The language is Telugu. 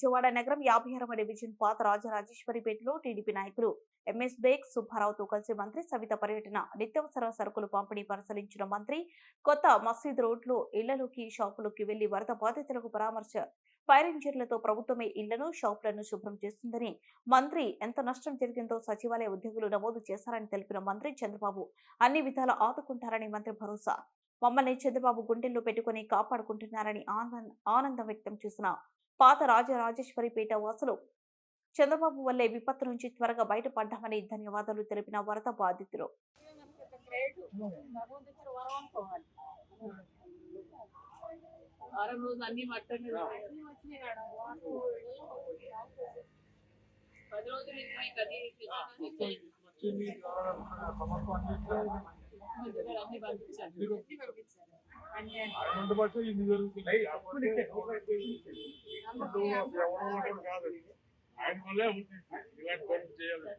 విజయవాడ నగరం 56వ డివిజన్ పాత రాజరాజేశ్వరిపేటలో టీడీపీ నాయకులు ఎంఎస్ బేగ్ సుబ్బారావుతో కలిసి మంత్రి సవిత పర్యటన. నిత్యావసర సరుకులు పంపిణీ పరిశీలించిన మంత్రి కొత్త మసీద్ రోడ్లో ఇళ్లలోకి, షాపులోకి వెళ్లి వరద బాధితులకు పరామర్శ. ఫైర్ ఇంజిన్లతో ప్రభుత్వమే ఇళ్లను, షాపులను శుభ్రం చేస్తుందని, మంత్రి ఎంత నష్టం జరిగిందో సచివాలయ ఉద్యోగులు నమోదు చేశారని తెలిపిన మంత్రి చంద్రబాబు అన్ని విధాలా ఆదుకుంటారని మంత్రి భరోసా. మమ్మల్ని చంద్రబాబు గుండెల్లో పెట్టుకుని కాపాడుకుంటున్నారని ఆనందం వ్యక్తం చేసిన పాత రాజరాజేశ్వరిపేట వాసులు చంద్రబాబు వల్లే విపత్తు నుంచి త్వరగా బయటపడ్డామని ధన్యవాదాలు తెలిపిన వరద బాధితులు. ఆయన వల్లే ఇలాంటి పనులు చేయాలి.